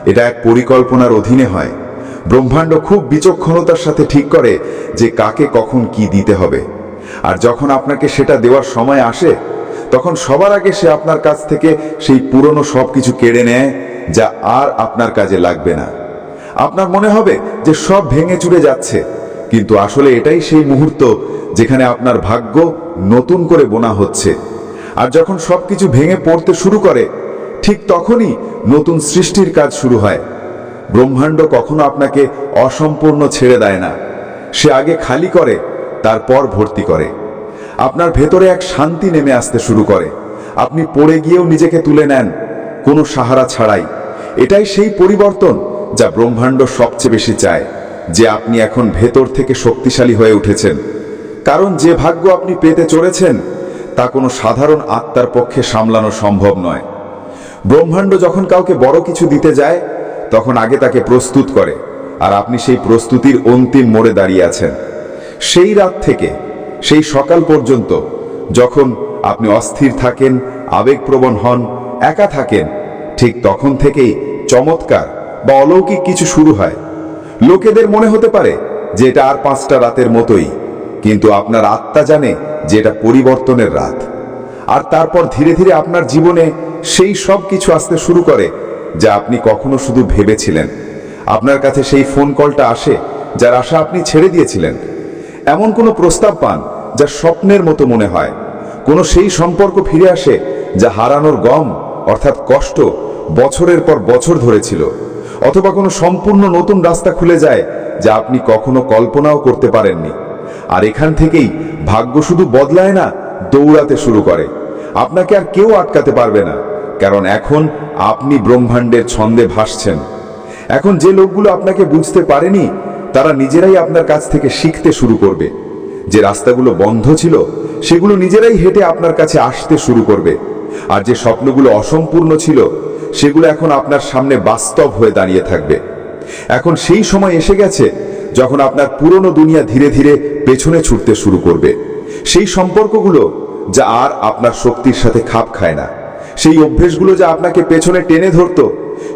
S1: এটা এক পরিকল্পনার অধীনে হয়। ব্রহ্মাণ্ড খুব বিচক্ষণতার সাথে ঠিক করে যে কাকে কখন কি দিতে হবে। আর যখন আপনাকে সেটা দেওয়ার সময় আসে, তখন সবার আগে সে আপনার কাছ থেকে সেই পুরনো সবকিছু কেড়ে নেয় যা আর আপনার কাজে লাগবে না। আপনার মনে হবে যে সব ভেঙে চুরে যাচ্ছে, কিন্তু আসলে এটাই সেই মুহূর্ত যেখানে আপনার ভাগ্য নতুন করে বোনা হচ্ছে। আর যখন সবকিছু ভেঙে পড়তে শুরু করে, ঠিক তখনই নতুন সৃষ্টির কাজ শুরু হয়। ব্রহ্মাণ্ড কখনো আপনাকে অসম্পূর্ণ ছেড়ে দেয় না। সে আগে খালি করে, তারপর ভর্তি করে। আপনার ভেতরে এক শান্তি নেমে আসতে শুরু করে। আপনি পড়ে গিয়েও নিজেকে তুলে নেন,
S3: কোনো সাহারা ছাড়াই। এটাই সেই পরিবর্তন যা ব্রহ্মাণ্ড সবচেয়ে বেশি চায়, যে আপনি এখন ভেতর থেকে শক্তিশালী হয়ে উঠেছেন। কারণ যে ভাগ্য আপনি পেতে চলেছেন তা কোনো সাধারণ আত্মার পক্ষে সামলানো সম্ভব নয়। ব্রহ্মাণ্ড যখন কাউকে বড় কিছু দিতে যায় তখন আগে তাকে প্রস্তুত করে, আর আপনি সেই প্রস্তুতির অন্তিম মোড়ে দাঁড়িয়ে আছেন। সেই রাত থেকে সেই সকাল পর্যন্ত যখন আপনি অস্থির থাকেন, আবেগপ্রবণ হন, একা থাকেন, ঠিক তখন থেকেই চমৎকার বা অলৌকিক কিছু শুরু হয়। লোকেদের মনে হতে পারে যে এটা আর 5টা রাতের মতোই, কিন্তু আপনার আত্মা জানে যে এটা পরিবর্তনের রাত। আর তারপর ধীরে ধীরে আপনার জীবনে সেই সব কিছু আসতে শুরু করে যা আপনি কখনো শুধু ভেবেছিলেন। আপনার কাছে সেই ফোন কলটা আসে যার আশা আপনি ছেড়ে দিয়েছিলেন। এমন কোনো প্রস্তাব পান যা স্বপ্নের মতো মনে হয়। কোনো সেই সম্পর্ক ফিরে আসে যা হারানোর গম অর্থাৎ কষ্ট বছরের পর বছর ধরেছিল। অথবা কোনো সম্পূর্ণ নতুন রাস্তা খুলে যায় যা আপনি কখনো কল্পনাও করতে পারেননি। আর এখান থেকেই ভাগ্য শুধু বদলায় না, দৌড়াতে শুরু করে। আপনাকে আর কেউ আটকাতে পারবে না, কারণ এখন আপনি ব্রহ্মাণ্ডের ছন্দে ভাসছেন। এখন যে লোকগুলো আপনাকে বুঝতে পারেনি তারা নিজেরাই আপনার কাছ থেকে শিখতে শুরু করবে। যে রাস্তাগুলো বন্ধ ছিল সেগুলো নিজেরাই হেঁটে আপনার কাছে আসতে শুরু করবে। আর যে স্বপ্নগুলো অসম্পূর্ণ ছিল সেগুলো এখন আপনার সামনে বাস্তব হয়ে দাঁড়িয়ে থাকবে। এখন সেই সময় এসে গেছে যখন আপনার পুরনো দুনিয়া ধীরে ধীরে পেছনে ছুটতে শুরু করবে। সেই সম্পর্কগুলো যা আর আপনার শক্তির সাথে খাপ খায় না, সেই অভ্যেসগুলো যা আপনাকে পেছনে টেনে ধরতো,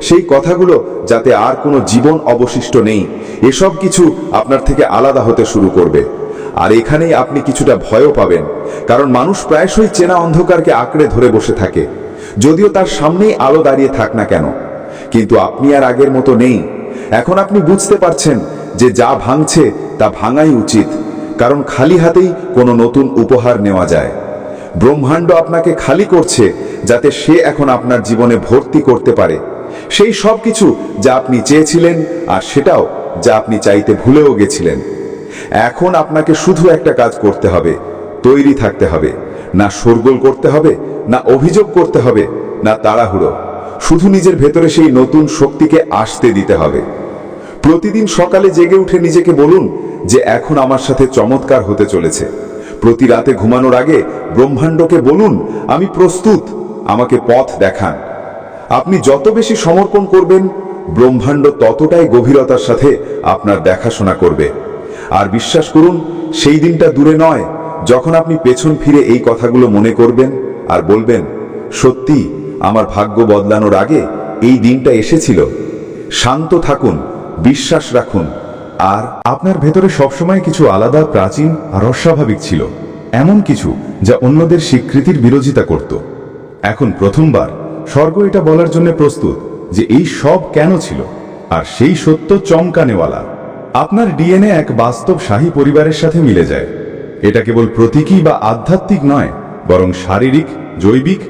S3: সেই কথাগুলো যাতে আর কোনো জীবন অবশিষ্ট নেই, এসব কিছু আপনার থেকে আলাদা হতে শুরু করবে। আর এখানেই আপনি কিছুটা ভয়ও পাবেন, কারণ মানুষ প্রায়শই চেনা অন্ধকারকে আঁকড়ে ধরে বসে থাকে, যদিও তার সামনেই আলো দাঁড়িয়ে থাক না কেন। কিন্তু আপনি আর আগের মতো নেই। এখন আপনি বুঝতে পারছেন যে যা ভাঙছে তা ভাঙাই উচিত, কারণ খালি হাতেই কোনো নতুন উপহার নেওয়া যায়। ব্রহ্মাণ্ড আপনাকে খালি করছে যাতে সে এখন আপনার জীবনে ভর্তি করতে পারে সেই সব কিছু যা আপনি চেয়েছিলেন, আর সেটাও যা আপনি চাইতে ভুলেও গেছিলেন। এখন আপনাকে শুধু একটা কাজ করতে হবে, তৈরি থাকতে হবে। না শোরগোল করতে হবে, না অভিযোগ করতে হবে, না তাড়াহুড়ো। শুধু নিজের ভেতরে সেই নতুন শক্তিকে আসতে দিতে হবে। প্রতিদিন সকালে জেগে উঠে নিজেকে বলুন যে এখন আমার সাথে চমৎকার হতে চলেছে। প্রতি রাতে ঘুমানোর আগে ব্রহ্মাণ্ডকে বলুন, আমি প্রস্তুত, আমাকে পথ দেখান। আপনি যত বেশি সমর্পণ করবেন, ব্রহ্মাণ্ড ততটাই গভীরতার সাথে আপনার দেখাশোনা করবে। আর বিশ্বাস করুন, সেই দিনটা দূরে নয় যখন আপনি পেছন ফিরে এই কথাগুলো মনে করবেন আর বলবেন, সত্যি আমার ভাগ্য বদলানোর আগে এই দিনটা এসেছিল। শান্ত থাকুন, বিশ্বাস রাখুন।
S1: আর আপনার ভেতরে সবসময় কিছু আলাদা, প্রাচীন আর অস্বাভাবিক ছিল, এমন কিছু যা অন্যদের স্বীকৃতির বিরোধিতা করত। এখন প্রথমবার স্বর্গ এটা বলার জন্য প্রস্তুত যে এই সব কেন ছিল, আর সেই সত্য চমকানেওয়ালা। আপনার ডিএনএ এক বাস্তব শাহী পরিবারের সাথে মিলে যায়। এটা কেবল প্রতীকী বা আধ্যাত্মিক নয়, বরং শারীরিক, জৈবিক